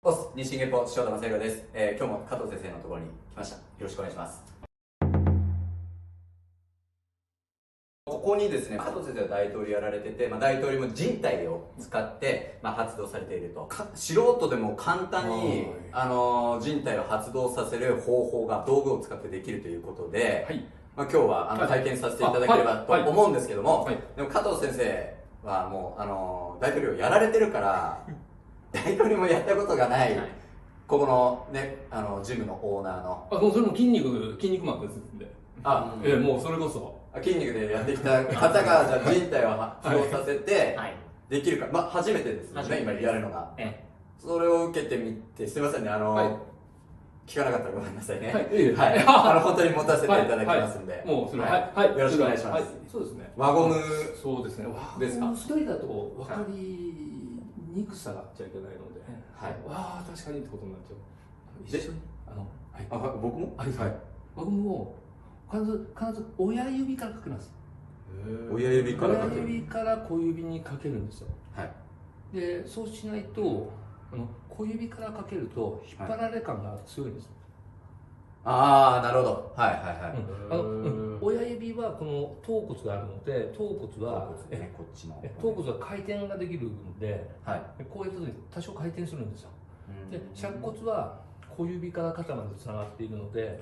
オス日進月歩塩田正宏です、今日も加藤先生のところに来ました。よろしくお願いします。ここにですね、加藤先生は大統領やられてて、大統領も人体を使って、発動されていると。素人でも簡単に、人体を発動させる方法が道具を使ってできるということで、はい、今日は体験させていただければと思うんですけども、でも加藤先生はもう大統領やられてるから大統領もやったことがない、ここのね、ジムのオーナーのもうそれも筋肉マンですんで、もうそれこそ筋肉でやってきた方がじゃあ人体を発動させてできるか、初めてですよね、今やるのが。それを受けてみて、すみませんね、聞かなかったらごめんなさいね。はい、本当に持たせていただきますんで、もうそれよろしくお願いします。そうですね。輪ゴム、そうですね。ですか。一人だと分かりにくさがあっちゃいけないので、わあ確かにってことになっちゃう。一緒に僕も輪ゴムを必ず親指からかけます。親指からかける。親指から小指にかけるんですよ。で、そうしないと小指からかけると引っ張られ感が強いんです。なるほど。親指はこの頭骨があるので、頭骨は回転ができるので、こうやった時に多少回転するんですよ。で、尺骨は小指から肩までつながっているので、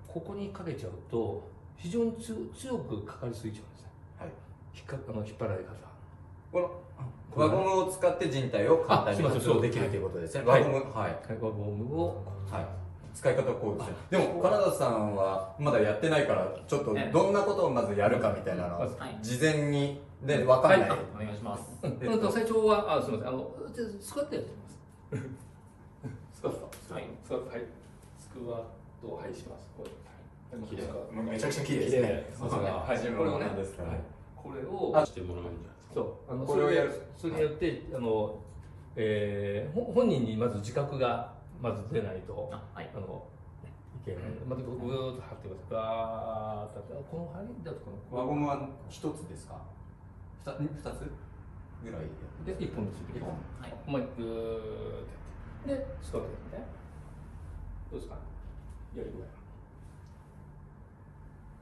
ここにかけちゃうと非常に強くかかりすぎちゃうんですね。引っ張られ方。この輪ゴムを使って人体を簡単に発動できるということですね。輪ゴムを使い方はこうですね。でも金田さんはまだやってないから、ちょっとどんなことをまずやるかみたいなのを事前にで分かんない。お願いします。最初はすみません、スクワットやってます。スクワット、スクワットをします。めちゃくちゃ綺麗ですね。これをね、これをしてもらうんじゃないですか。そう、これをやる。それによって本人にまず自覚がまず出ないといけない。またぐーっと張ってます。ガーッとこの針だと輪ゴムは一つですか？二つぐらいで一本です。一本。ぐーっとでスクワットですね。どうですか？やり具合。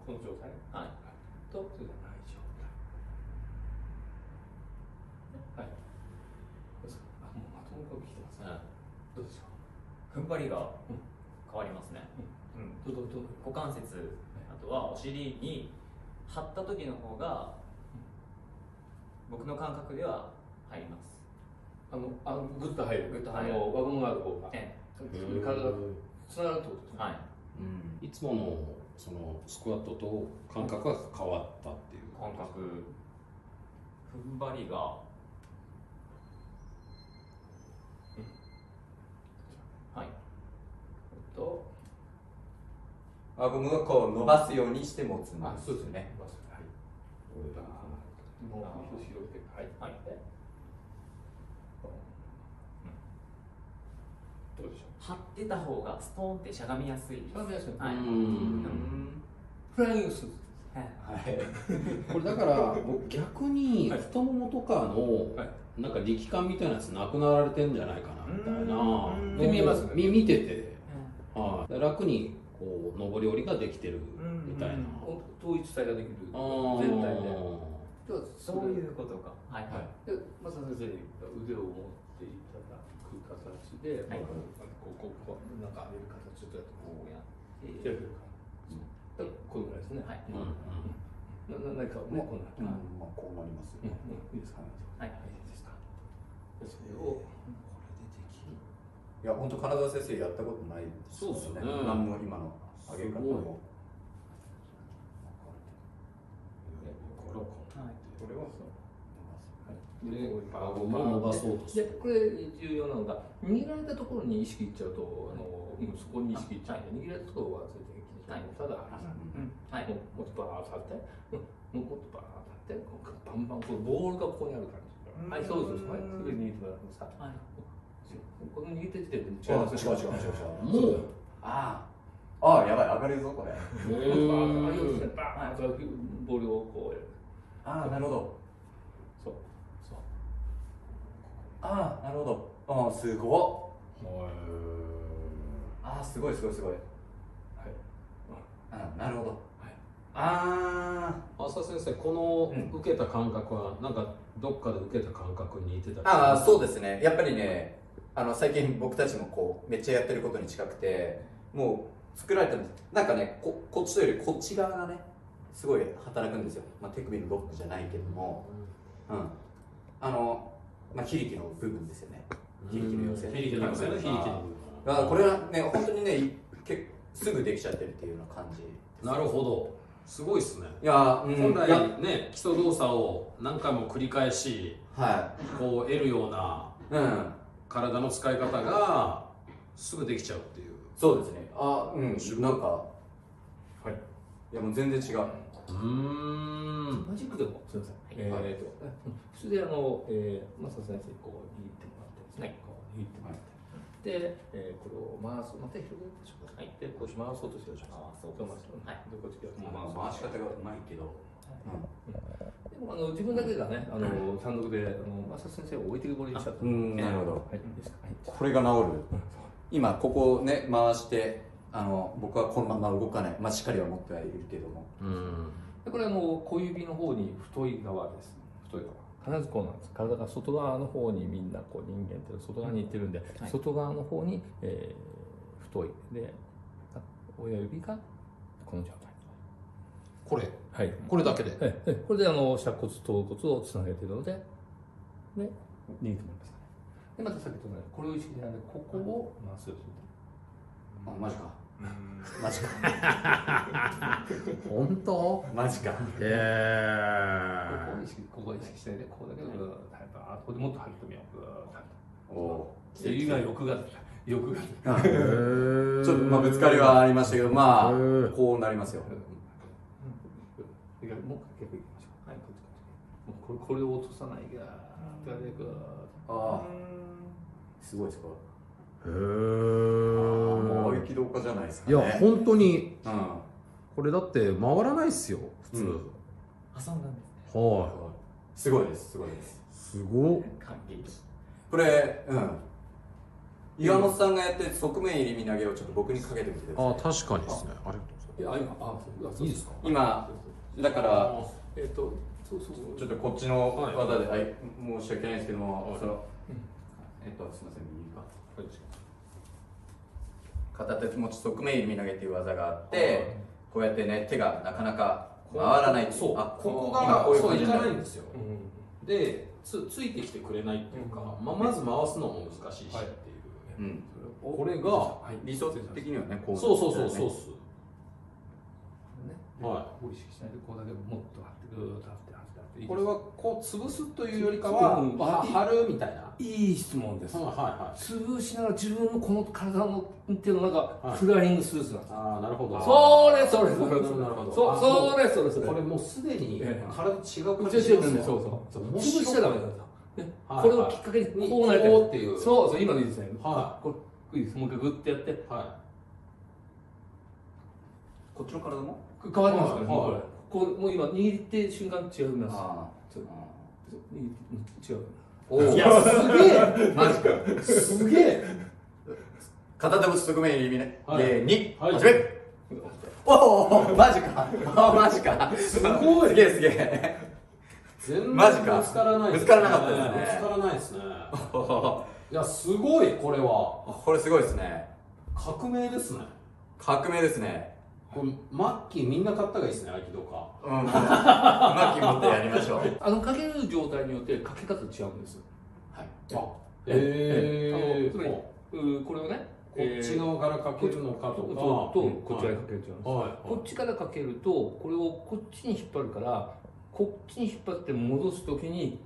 この状態。とそれがない状態。どうですか？もうまともにきてますね。どうでしょう？踏ん張りが変わりますね。股関節、あとはお尻に張った時の方が僕の感覚では入ります。グッと入る。輪ゴムがある方が。体がつながるってことですね。いつものそのスクワットと感覚が変わったっていう感覚。踏ん張りが輪ゴムをこう伸ばすようにして持つんですよね。どうでしょう？張ってた方がストーンってしゃがみやすい。しゃがみやすい。フライングス。これだから僕逆に太ももとかのなんか力感みたいなやつなくなられてんじゃないかなみたいな。で見えますね。見てて、楽にこう上り下りができてるみたいな。統一体ができる全体で。そういうことか。で、まさ先生に腕を持っていただく形で、なんか上げる形ちょっとやってこうやって。こういうぐらいですね。何かね、こうなります。いいですか。いいですか。それをいや、本当金沢先生やったことないですよね。何も今の上げ方も。これは伸ばそうとする。で、これ重要なのが握られたところに意識いっちゃうと、そこに意識いっちゃうんで、握られたところは全然気にしない。ただ、もっとバーッと張って、もっとバーッと張って、バンバンボールがここにある感じ。そうです。すぐ握ってもらってさ。この握ってる時点で違う。もうやばい、上がるぞこれ。バーッとボールをこうやる。なるほど。なるほど。すごっ。ああ、すごいすごいすごい。はい。なるほど。はい。浅田先生、この受けた感覚はなんかどっかで受けた感覚に似てたりする？ああ、そうですね。やっぱりね、最近僕たちもこうめっちゃやってることに近くて、もう作られたんです。なんかね、こっちというよりこっち側がね、すごい働くんですよ。まあ、手首のロックじゃないけども、うん、まあ、非力の部分ですよね。非力の要請。非力の要請ね。非力の部分。だからこれはね、本当にね、すぐできちゃってるっていうような感じ。なるほど。すごいっすね。いや、本来ね、基礎動作を何回も繰り返し、はこう得るような体の使い方がすぐできちゃうっていう。そうですね。なんか、はい。いやもう全然違う。マジックでもすみません。普通でマサ先生こう握ってもらってですね。こう握ってもらって。で、これを回す。また広げましょうか。はい。で、こう回そうとしてるでしょ。そう回す。はい。で、こっちから回し方がうまいけど。でも自分だけがね、単独でマサ先生を置いてけぼりにしちゃった。なるほど。はい。いいですか。これが治る。今ここね回して、僕はこのまま動かない。まあしっかりは持ってはいるけども。これは小指の方に太い側です。太い側。必ずこうなんです。体が外側の方にみんなこう人間って外側に行ってるんで、外側の方に、太いで親指がこの状態。これ、はい、これだけで。これで尺骨頭骨をつなげているので、で握ってもらいますね。でまた先ほどね、これを意識しないでここを回すようにする。マジか。マジか。本当？マジか。ここを意識しないで、ここだけでここでもっと張ってみよう。指が欲が出た。ちょっとまあぶつかりはありましたけど、まあこうなりますよ。もう結構いきましょう。はい、これを落とさないが、すごいですか。もう合気道家じゃないですかね。いや本当に、これだって回らないっすよ普通。挟んだんですね。はい。すごいです。すごいです。すごっ。感激。これ、岩本さんがやってる側面入り身投げをちょっと僕にかけてみてください。確かにですね。ありがとうございます。いいですか？今だからそうちょっとこっちの技で、申し訳ないですけども、すみません、右か。片手持ち側面入り身投げっていう技があって、こうやってね手がなかなか回らない。そう。ここがそういかないんですよ。で、ついてきてくれないっていうか、まず回すのも難しいしっていう。これが理想的にはね、こう。そうっす。はい。意識しないでこうだけもっと張ってぐーっと張って。これはこう潰すというよりかは張るみたいな。いい質問です。潰しながら自分のこの体のっていうのなんかフライングスーツなんです。なるほど。それ。それ。これもうすでに体違う感じしますよ。そう。潰しちゃダメなんですよ。これをきっかけにこうなりたいっていう。そう今のいいですね。これいいです。もう一回グッてやって。こっちの体も変わりますからね。こうもう今握って瞬間違います。違う。いやすげえ。マジか。すげえ。片手持ち側面入り身ね。2始め。おおマジか。マジか。すごい。すげえ。全然マジか。ぶつからない。ぶつからなかったですね。ぶつからないですね。いやすごいこれは。これすごいですね。革命ですね。革命ですね。マッキーみんな買った方がいいですね、合気道家。マッキー持ってやりましょう。かける状態によってかけ方違うんです。はい。つまりこれをね、こっち側からかけるのかとかこっち側にかける違うんです。こっちからかけるとこれをこっちに引っ張るからこっちに引っ張って戻すときに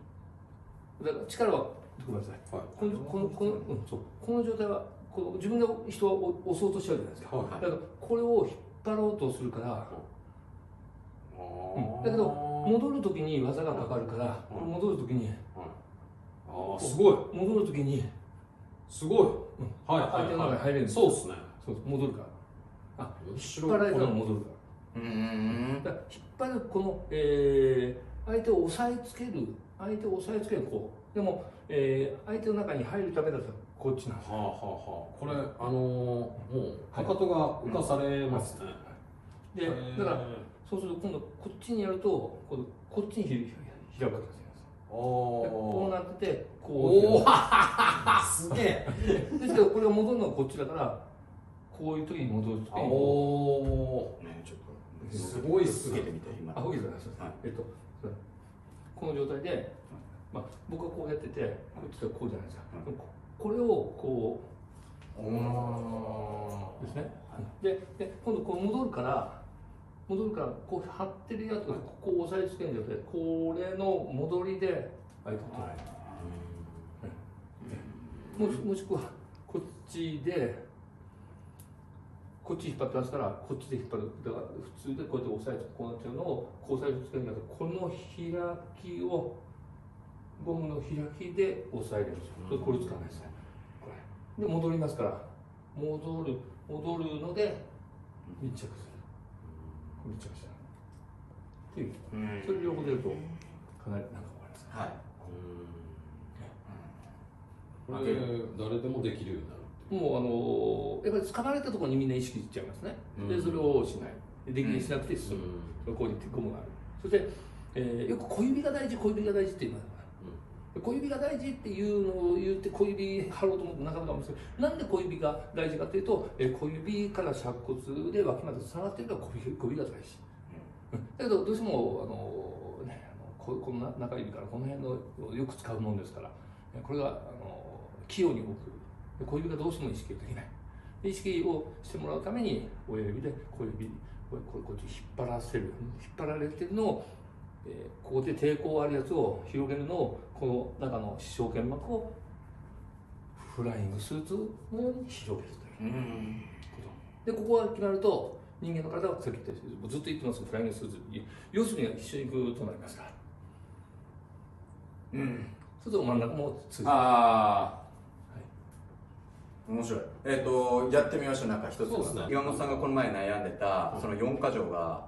だから力はごめんなさい。この状態は自分で人は押そうとしちゃうじゃないですか。だからこれを引っ張ろうとするから、だけど戻るときに技がかかるから、戻るときに、すごい。戻るときにすごい。相手の中に入れるんです。そうですね。戻るから。引っ張られたら戻るから。だから引っ張るこの相手を押さえつける相手を押さえつけるこうでも、相手の中に入るためだとこっちなんですよ。これもうかかとが浮かされますね。でだからそうすると今度こっちにやるとこっちに開く形なんですよ。こうなっててこうすげえ。ですけどこれが戻るのはこっちだからこういう時に戻る時にちょっとすごいっすね。受けてみて今。あ、受けてます。この状態で、まあ、僕はこうやっててこっちはこうじゃないですか。これをこうですね。で今度こう戻るからこう張ってるやつをこう押さえつけるんじゃなくてこれの戻りで相手を取る。もしくはこっちでこっち引っ張ってますからこっちで引っ張る。だから普通でこうやって押さえてこうなっちゃうのをこう押さえつけるんだけどこの開きをゴムの開きで押さえるんですよ。これ使わないですね。これで戻りますから戻るので密着する。密着したっていうそれ両方出るとかなりなんかわかります。はい。これ誰でもできるようになる。もうやっぱり掴まれたところにみんな意識しちゃいますね。でそれをしない。できにしなくて進む。こういうゴムがある。そして、よく小指が大事って言います。小指が大事っていうのを言って小指貼ろうと思ってなかなか難しい。なんで小指が大事かというと、小指から尺骨で脇までつながっているから小指が大事。だけどどうしてもこの中指からこの辺のよく使うものですからこれが器用に動く。小指がどうしても意識ができない。意識をしてもらうために親指で小指こっち引っ張られてるのを、ここで抵抗あるやつを広げるのをこの中の視床腱膜をフライングスーツのように広げるということでここが決まると人間の体はさっき言ったようにずっと言ってますフライングスーツ要するに一緒にグーッとなりますからそうすると真ん中も通じる。面白い。やってみましょう。なんか一つ、岩本さんがこの前悩んでたその4箇条が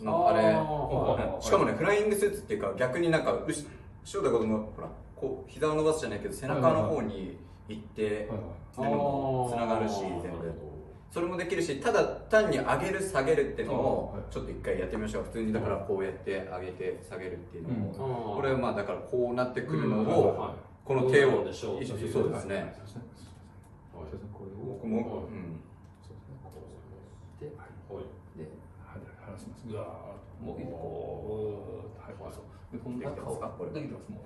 あれしかもねフライングスーツっていうか逆になんか後ろで子供ほらこう膝を伸ばすじゃないけど背中の方に行ってつながるし全部それもできるしただ単に上げる下げるっていうのをちょっと一回やってみましょう。普通にだからこうやって上げて下げるっていうのもこれはまあだからこうなってくるのをこの手をそうですね。僕もで離します。ぐわーっともうこうでこの中をできてます。もう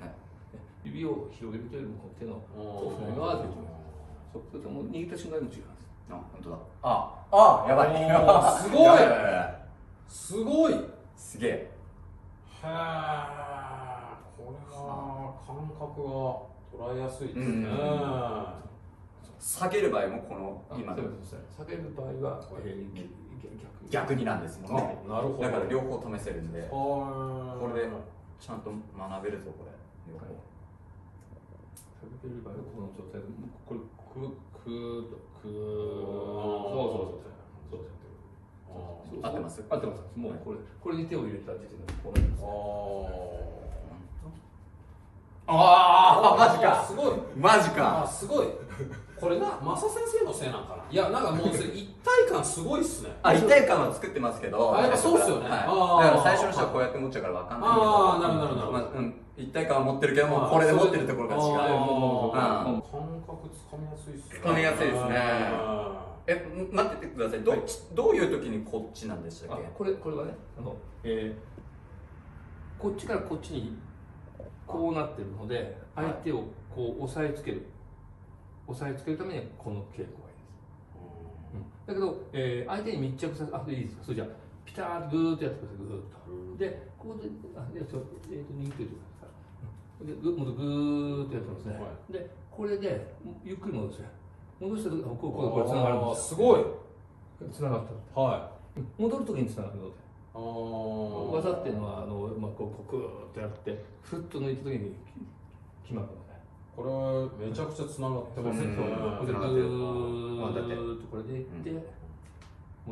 指を広げるというよりも手のこうフライングが出てきます。そうするともう握った瞬間にも違います。本当だ。やばい。すごい。すごい。すげえ。へえ。これは感覚が捉えやすいですね。下げる場合もこの今の下げる場合は逆になんですもんね。なるほど。だから両方試せるんでこれでちゃんと学べるぞこれ。下げる場合はこの状態でこれそう合ってます。もうこれに手を入れた時点でこうなります。マジか。すごい。マジか。すごい。これな、マサ先生のせいなんかな。いや、なんかもう一体感すごいっすね。一体感は作ってますけど。やっぱそうっすよね。だから最初の人はこうやって持っちゃうから分かんないけど。なるほど。一体感は持ってるけどもこれで持ってるところが違う。感覚つかみやすいっすね。つかみやすいですね。待っててください。どういう時にこっちなんでしたっけ？これはねこっちからこっちにこうなってるので相手をこう押さえつけるためにはこの稽古がいいです。だけど、相手に密着させいいですか。それじゃあピターッとグーッとやってください。グーッとでここで握っておいてください。でグーッとやってますね。でこれでゆっくり戻す。戻した時これつながるんです。すごいつながった。戻る時につながるので。技っていうのはこうグーッとやってふっと抜いた時に決まるので。これめちゃくちゃつながってますね。ぐーっとこれでいって、も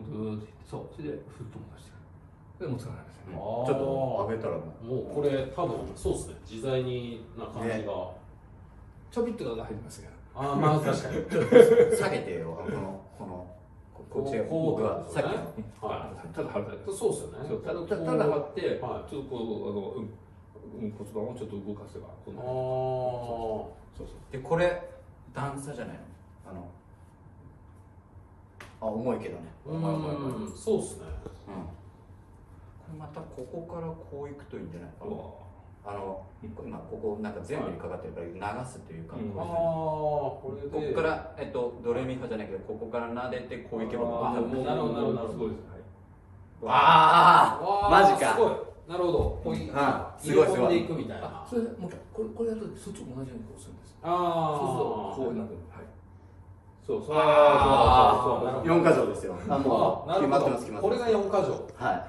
うぐーっといって、それでふっと戻してくる。でもつかないですね。ちょっと上げたらももうこれ多分そうですね、自在にな感じが、ちょびっとが入りますけど。ああまあ確かにう下げてよ、こっちがこう僕はさっきのただ貼るだけ。そうですよね。ただ貼って、はいちょっとこう骨盤をちょっと動かせばこんな。あそうそう。でこれ段差じゃないの重いけどねあ、そうですね。これまたここからこういくといいんじゃないかな。今ここなんか全部にかかってるから流すというか、これでここからドレミファじゃないけどここから撫でてこういけばなるほどなるほどすごいです。ああマジか。すごい。なるほど。こういうすごいすごい。入れ込んでいくみたいな。それもうこれやるとそっちも同じようにこうするんです。あそうするとこうなる。はい。そうそう。4箇条ですよ。もう決まってます決まってます。これが4箇条。はい。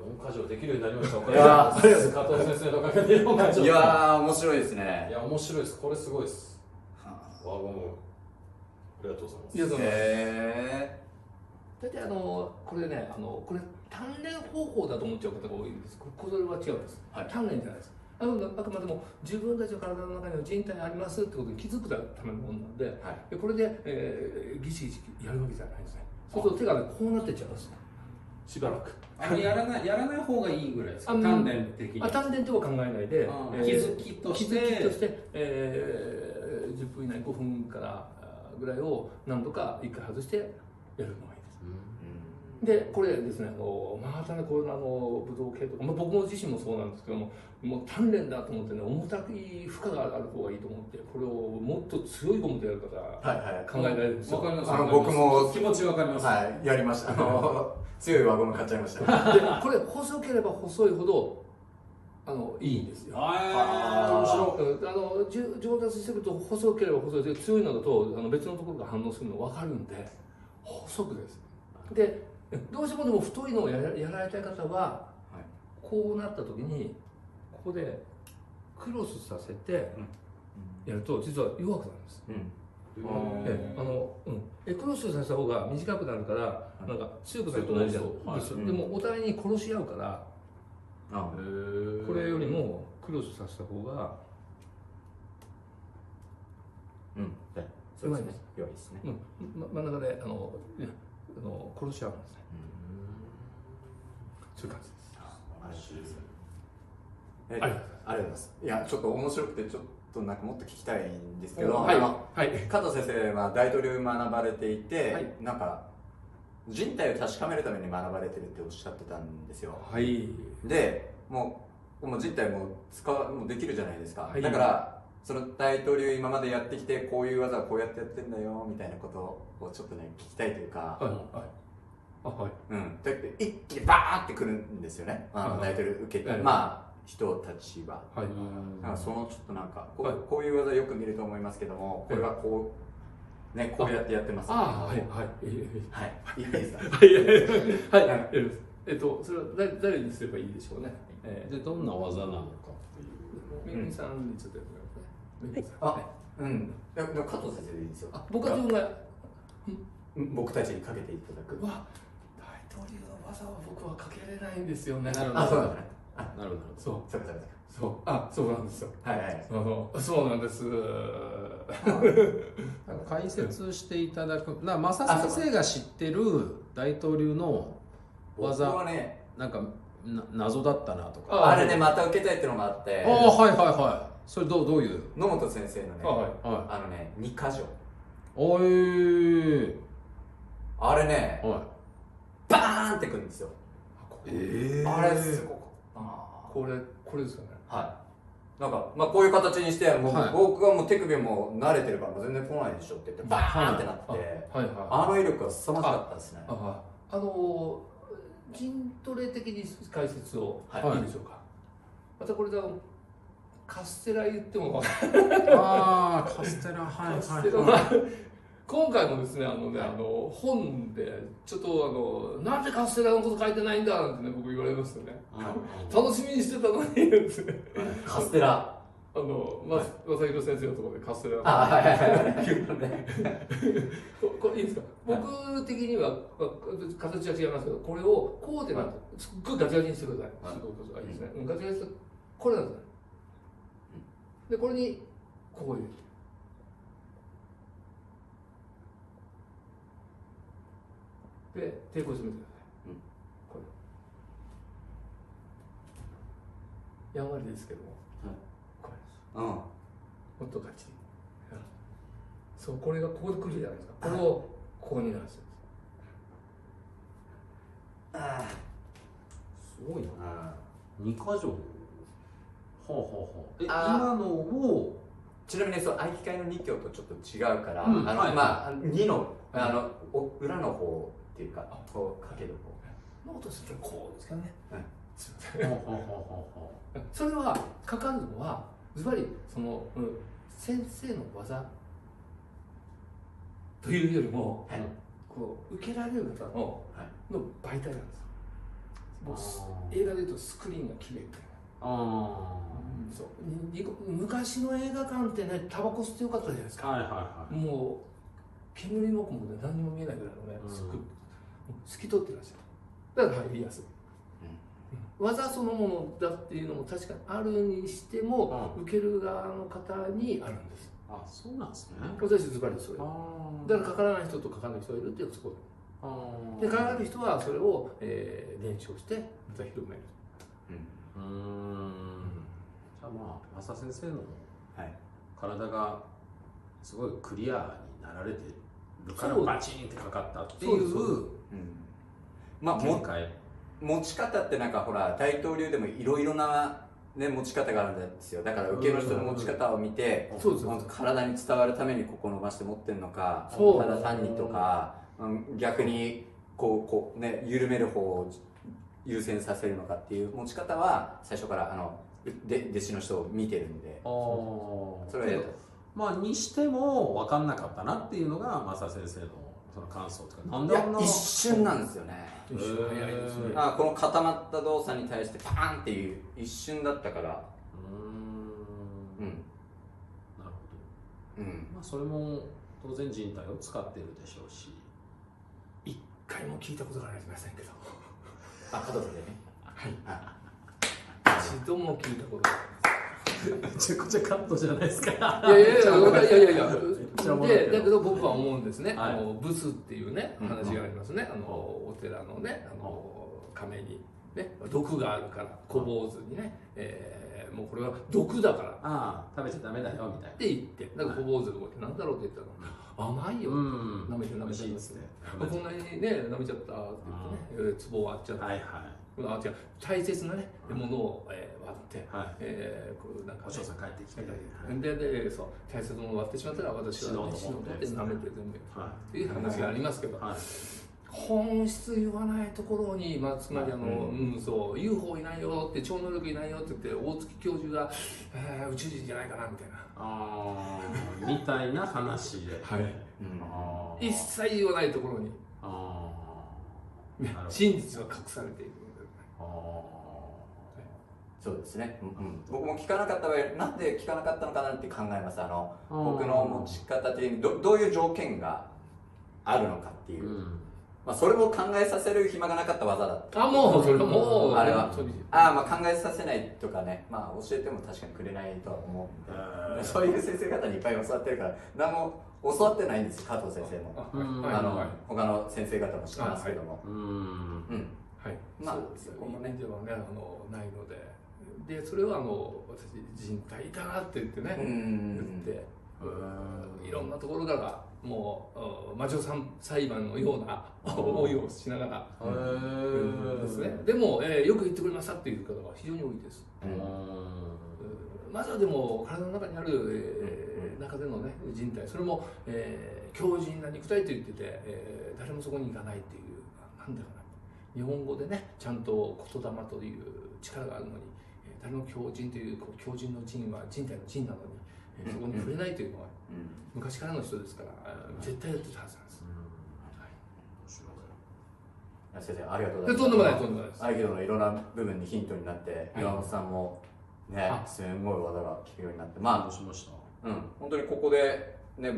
4箇条できるようになりました。いやー加藤先生のおかげで4箇条。いやー面白いですね。いや面白いです。これすごいです。輪ゴム。ありがとうございます。いやへ大体これねこれ鍛錬方法だと思っちゃう方が多いんです。これは違うんです。はい鍛錬じゃないです。あくまでも自分たちの体の中には人体がありますってことに気づくためのものなんで、でこれで、ギシギシやるわけじゃないんですね。そうすると手がねこうなってっちゃうんですよ。しばらく。やらない方がいいぐらいですか。鍛錬的に。鍛錬とは考えないで、気づきとして10分以内5分からぐらいを何度か1回外してやるのがいいです。でこれですねまたねこれ武道系とか、僕も自身もそうなんですけども鍛錬だと思ってね重たい負荷がある方がいいと思ってこれをもっと強いゴムでやる方考えられるんですよ。わかります。僕も気持ちわかります。はいやりました。強い輪ゴム買っちゃいました。でこれ細ければ細いほどいいんですよ。面白い。上達してくると細ければ細いで強いのだと別のところが反応するの分かるんで細くです。でどうしてもでも太いのをやられたい方は、こうなった時にここでクロスさせてやると実は弱くなるんです。クロスさせた方が短くなるからなんか強くなると同じじゃんですよ。でもお互いに殺し合うからこれよりもクロスさせた方が弱いですね。弱いですね。真ん中で殺し合うんですね。そういう感じです。ありがとうございます。いやちょっと面白くてちょっとなんかもっと聞きたいんですけど、加藤先生は大統領学ばれていて、なんか人体を確かめるために学ばれてるっておっしゃってたんですよ。でもう人体ももうできるじゃないですか。だからその大統領今までやってきてこういう技はこうやってやってんだよみたいなことをちょっとね聞きたいというか。だって一気にバーってくるんですよね。大統領受けて人たちは。そのちょっとなんかこういう技よく見ると思いますけども、これはこうねこうやってやってます。いいですか。それは誰にすればいいでしょうね。でどんな技なのかっていう。めぐみさんにちょっとやってもらってね。加藤先生でいいですよ。僕は自分が僕たちにかけていただく。大統領の技は僕はかけれないんですよね。そうなんですね。なるほど。そうなんですよ。そうなんです。解説していただく。マサ先生が知ってる大統領の技はね、なんか謎だったなとか。あれねまた受けたいってのがあって。それどういう？野本先生のね、2箇条。あれね、バーンってくるんですよ。あれすごかったな。これですかね。なんかこういう形にして僕はもう手首も慣れてるから全然来ないでしょって言ってバーンってなってあの威力は凄まじかったですね。筋トレ的に解説をいいでしょうか。またこれでカステラ言ってもカステラ今回もですね本でちょっとなんでカステラのこと書いてないんだなんてね僕言われましたね。楽しみにしてたのにカステラ正弘先生のところでカステラこれいいですか、僕的には形は違いますけど、これをこうでなくすっごいガチガチにしてください。すごいことがいいですね。ガチガチしてこれなんですね。でこれにこう入れて。で、抵抗してみてください。これ。やんわりですけども、これです。もっとガチ。そう、これがここで来るじゃないですか。これをここに流すんです。すごいな。2箇条。今のをちなみにそう合気会の2教とちょっと違うから、まあ2の裏の方っていうか、こうかける方。ノートするとこうですかね。すみません。それはかかるのはズバリその先生の技というよりも、こう受けられる方の媒体なんです。もう映画でいうとスクリーンが綺麗みたいな。そう昔の映画館ってね、タバコ吸ってよかったじゃないですか。もう煙もくもで何にも見えないぐらいのね、透き通ってらっしゃる。だから入りやすい。技そのものだっていうのも確かにあるにしても、受ける側の方にあるんです。そうなんですね。私ズバリそれ。だからかからない人とかからない人がいるっていうのがそこで。かかる人はそれを練習をしてまた広める。じゃあまあ増田先生の体がすごいクリアになられてるからバチンってかかったっていうまあ持ち方ってなんかほら大統領でもいろいろなね持ち方があるんですよ。だから受けの人の持ち方を見て、体に伝わるためにここ伸ばして持ってるのか、ただ単にとか、逆にこうね緩める方を優先させるのかっていう持ち方は最初から弟子の人を見てるんで、それまあにしても分かんなかったなっていうのが増田先生のその感想とか、なんで一瞬なんですよね。一瞬早いですね。この固まった動作に対してパーンっていう一瞬だったから。なるほど。まあそれも当然人体を使ってるでしょうし、一回も聞いたことがありませんけど。加藤さんでね。一度も聞いたことがありません。めちゃくちゃカットじゃないですか。いやだけど僕は思うんですね。ブスっていうね話がありますね。お寺のね亀にね毒があるから小坊主にね、もうこれは毒だから食べちゃダメだよみたいなって言って、なんか小坊主がこうやってなんだろうって言ったら甘いよ舐めて舐めてこんなにね舐めちゃったって言ってね、壺を割っちゃって。大切なねものを割ってなんかお嬢さん帰ってきてでそう大切なものを割ってしまったら私は死のうと思って舐めて全部っていう話がありますけど、本質言わないところにつまりそう UFO いないよって超能力いないよって言って大月教授が宇宙人じゃないかなみたいなみたいな話で一切言わないところに真実は隠されている。そうですね、僕も聞かなかった場合なんで聞かなかったのかなって考えます。僕の持ち方っていうどういう条件があるのかっていう、それも考えさせる暇がなかった技だった。もうそれはもうあれは考えさせないとかね、教えても確かにくれないとは思うんで、そういう先生方にいっぱい教わってるから何も教わってないんですよ、加藤先生も。他の先生方も知ってますけども。そこの面ではねないので。でそれは私人体だなって言ってね言っていろんなところからもう魔女裁判のような思いをしながらですね。でもよく言ってくれましたっていう方が非常に多いです。まずはでも体の中にある中でのね人体、それも強靭な肉体と言ってて誰もそこに行かないっていう、なんだかな、日本語でねちゃんと言霊という力があるのに誰も強靭という強靭の靭は人体の靭なのにそこに触れないというのは昔からの人ですから絶対やってたはずなんです。先生ありがとうございます。とんでもないとんでもないです。合気道のいろんな部分にヒントになって、岩本さんもね、すんごい技が効くようになって、まあ、どうしました？本当にここ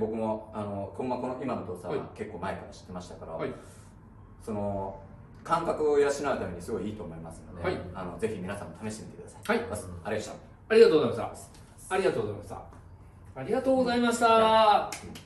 こもの今の動作は結構前から知ってましたから、その感覚を養うためにすごいいいと思いますので、ぜひ皆さんも試してみてください。ありがとうございました。ありがとうございました。ありがとうございました。ありがとうございました。